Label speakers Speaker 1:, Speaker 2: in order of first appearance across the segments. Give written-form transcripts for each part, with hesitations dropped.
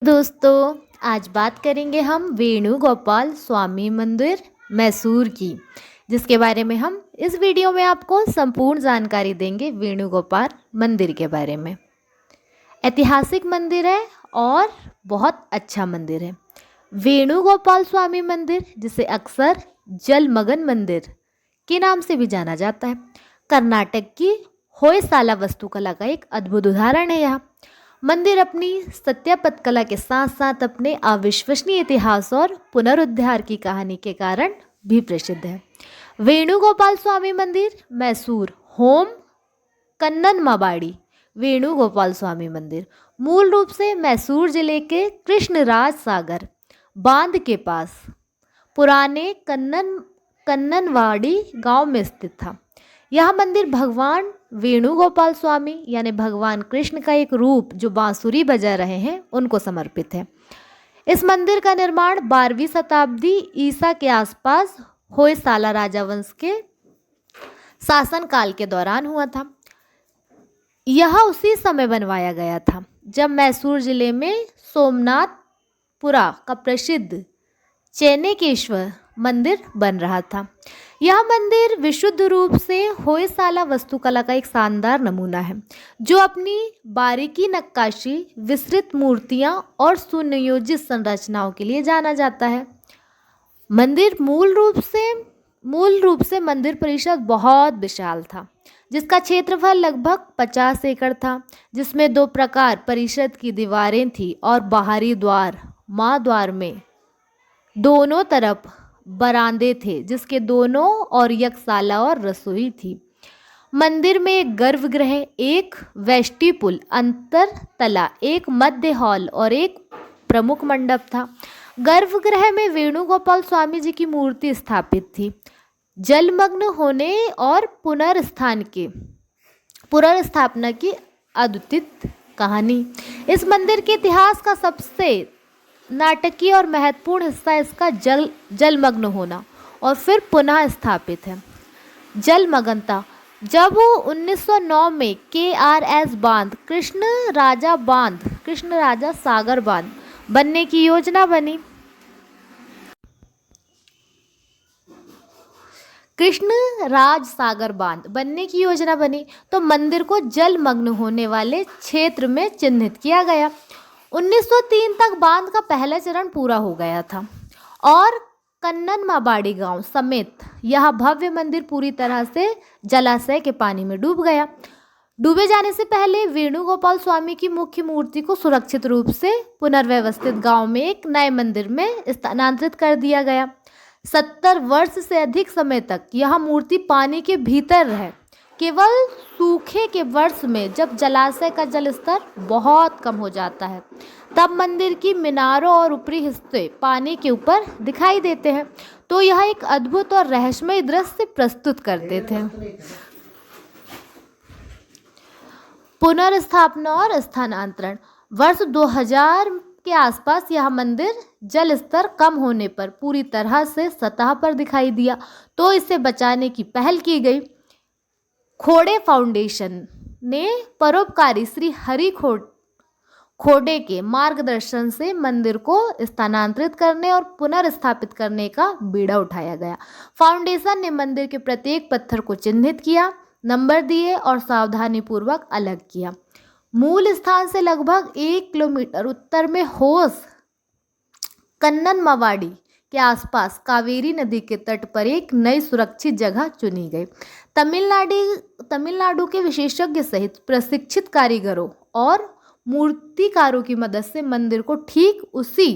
Speaker 1: दोस्तों, आज बात करेंगे हम वेणुगोपाल स्वामी मंदिर मैसूर की, जिसके बारे में हम इस वीडियो में आपको संपूर्ण जानकारी देंगे। वेणुगोपाल मंदिर के बारे में ऐतिहासिक मंदिर है और बहुत अच्छा मंदिर है। वेणुगोपाल स्वामी मंदिर, जिसे अक्सर जलमग्न मंदिर के नाम से भी जाना जाता है, कर्नाटक की होयसाला वास्तुकला का एक अद्भुत उदाहरण है। यह मंदिर अपनी सत्यापत कला के साथ साथ अपने अविश्वसनीय इतिहास और पुनरुद्धार की कहानी के कारण भी प्रसिद्ध है। वेणुगोपाल स्वामी मंदिर मैसूर, होम कन्ननमाबाड़ी वेणुगोपाल स्वामी मंदिर मूल रूप से मैसूर जिले के कृष्णराज सागर बांध के पास पुराने कन्ननवाड़ी गांव में स्थित था। यह मंदिर भगवान वेणुगोपाल स्वामी यानी भगवान कृष्ण का एक रूप जो बांसुरी बजा रहे हैं उनको समर्पित है। इस मंदिर का निर्माण 12वीं शताब्दी ईसा के आसपास होयसाला राजवंश के शासन काल के दौरान हुआ था। यह उसी समय बनवाया गया था जब मैसूर जिले में सोमनाथपुरा का प्रसिद्ध चैनेकेश्वर मंदिर बन रहा था। यह मंदिर विशुद्ध रूप से होयसाला वास्तुकला का एक शानदार नमूना है, जो अपनी बारीकी नक्काशी, विस्तृत मूर्तियां और सुनियोजित संरचनाओं के लिए जाना जाता है। मंदिर मूल रूप से मंदिर परिसर बहुत विशाल था, जिसका क्षेत्रफल लगभग 50 एकड़ था, जिसमें 2 प्रकार परिषद की दीवारें थी और बाहरी द्वार महाद्वार में दोनों तरफ बरामदे थे, जिसके दोनों और यज्ञशाला और रसोई थी। मंदिर में एक गर्भगृह, एक वेस्टिपुल, अंतरतला, एक मध्य हॉल और एक प्रमुख मंडप था। गर्भगृह में वेणुगोपाल स्वामी जी की मूर्ति स्थापित थी। जलमग्न होने और पुनर्स्थापना की अद्भुत कहानी। इस मंदिर के इतिहास का सबसे नाटकीय और महत्वपूर्ण हिस्सा इसका जलमग्न होना और फिर पुनः स्थापित है। जलमग्नता जब 1909 में KRS बांध, कृष्ण राजा सागर बांध बनने की योजना बनी। तो मंदिर को जलमग्न होने वाले क्षेत्र में चिन्हित किया गया। 1903 तक बांध का पहला चरण पूरा हो गया था और कन्ननमाबाड़ी गांव समेत यह भव्य मंदिर पूरी तरह से जलाशय के पानी में डूब गया। डूबे जाने से पहले वेणुगोपाल स्वामी की मुख्य मूर्ति को सुरक्षित रूप से पुनर्व्यवस्थित गांव में एक नए मंदिर में स्थानांतरित कर दिया गया। 70 वर्ष से अधिक समय तक यह मूर्ति पानी के भीतर रहे। केवल सूखे के वर्ष में जब जलाशय का जल स्तर बहुत कम हो जाता है, तब मंदिर की मीनारों और ऊपरी हिस्से पानी के ऊपर दिखाई देते हैं, तो यह एक अद्भुत और रहस्यमय दृश्य प्रस्तुत करते थे। पुनर्स्थापना और स्थानांतरण वर्ष 2000 के आसपास यह मंदिर जल स्तर कम होने पर पूरी तरह से सतह पर दिखाई दिया, तो इसे बचाने की पहल की गई। खोड़े फाउंडेशन ने परोपकारी श्री हरि खोड़े के मार्गदर्शन से मंदिर को स्थानांतरित करने और पुनर्स्थापित करने का बीड़ा उठाया गया। फाउंडेशन ने मंदिर के प्रत्येक पत्थर को चिन्हित किया, नंबर दिए और सावधानीपूर्वक अलग किया। मूल स्थान से लगभग 1 किलोमीटर उत्तर में होस कन्ननमाबाड़ी के आसपास कावेरी नदी के तट पर एक नई सुरक्षित जगह चुनी गई। तमिलनाडु के विशेषज्ञ सहित प्रशिक्षित कारीगरों और मूर्तिकारों की मदद से मंदिर को ठीक उसी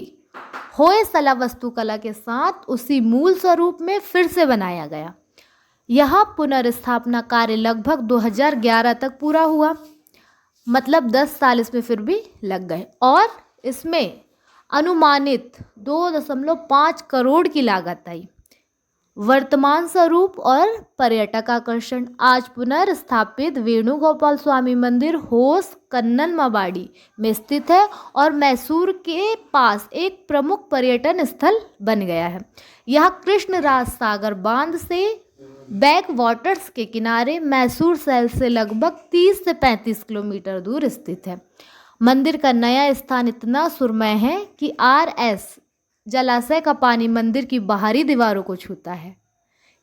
Speaker 1: होयसला वास्तुकला के साथ उसी मूल स्वरूप में फिर से बनाया गया। यह पुनर्स्थापना कार्य लगभग 2011 तक पूरा हुआ, मतलब 10 साल इसमें फिर भी लग गए और इसमें अनुमानित 2.5 करोड़ की लागत आई। वर्तमान स्वरूप और पर्यटक आकर्षण आज पुनर्स्थापित वेणुगोपाल स्वामी मंदिर होस कन्ननमाबाड़ी में स्थित है और मैसूर के पास एक प्रमुख पर्यटन स्थल बन गया है। यह कृष्णराज सागर बांध से बैक वाटर्स के किनारे मैसूर शहर से लगभग 30 से 35 किलोमीटर दूर स्थित है। मंदिर का नया स्थान इतना सुरमय है कि RS जलाशय का पानी मंदिर की बाहरी दीवारों को छूता है।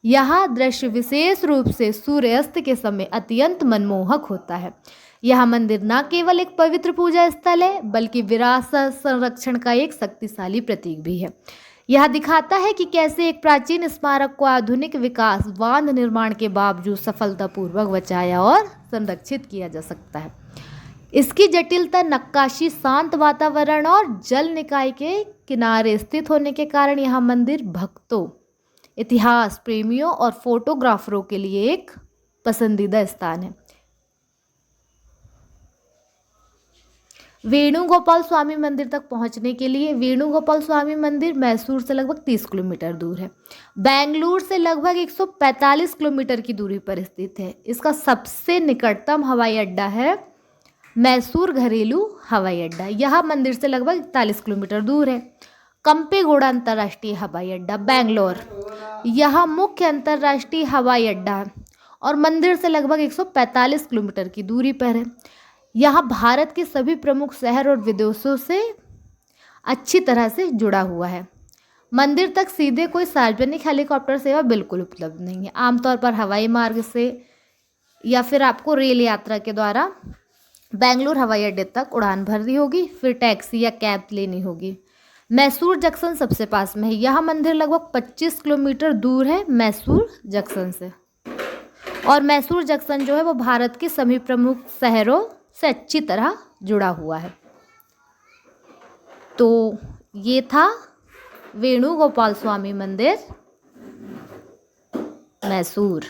Speaker 1: यह दृश्य विशेष रूप से सूर्यास्त के समय अत्यंत मनमोहक होता है। यह मंदिर न केवल एक पवित्र पूजा स्थल है बल्कि विरासत संरक्षण का एक शक्तिशाली प्रतीक भी है। यह दिखाता है कि कैसे एक प्राचीन स्मारक को आधुनिक विकास बांध निर्माण के बावजूद सफलतापूर्वक बचाया और संरक्षित किया जा सकता है। इसकी जटिलता, नक्काशी, शांत वातावरण और जल निकाय के किनारे स्थित होने के कारण यह मंदिर भक्तों, इतिहास प्रेमियों और फोटोग्राफरों के लिए एक पसंदीदा स्थान है। वेणुगोपाल स्वामी मंदिर तक पहुंचने के लिए वेणुगोपाल स्वामी मंदिर मैसूर से लगभग 30 किलोमीटर दूर है। बेंगलुरु से लगभग 145 किलोमीटर की दूरी पर स्थित है। इसका सबसे निकटतम हवाई अड्डा है मैसूर घरेलू हवाई अड्डा। यह मंदिर से लगभग 41 किलोमीटर दूर है। कंपेगौड़ा अंतर्राष्ट्रीय हवाई अड्डा बेंगलोर, यह मुख्य अंतर्राष्ट्रीय हवाई अड्डा है और मंदिर से लगभग 145 किलोमीटर की दूरी पर है। यह भारत के सभी प्रमुख शहर और विदेशों से अच्छी तरह से जुड़ा हुआ है। मंदिर तक सीधे कोई सार्वजनिक हेलीकॉप्टर सेवा बिल्कुल उपलब्ध नहीं है। आमतौर पर हवाई मार्ग से या फिर आपको रेल यात्रा के द्वारा बेंगलुरु हवाई अड्डे तक उड़ान भरनी होगी, फिर टैक्सी या कैब लेनी होगी। मैसूर जंक्शन सबसे पास में है। यह मंदिर लगभग 25 किलोमीटर दूर है मैसूर जंक्शन से, और मैसूर जंक्शन जो है वो भारत के सभी प्रमुख शहरों से अच्छी तरह जुड़ा हुआ है। तो ये था वेणुगोपाल स्वामी मंदिर मैसूर।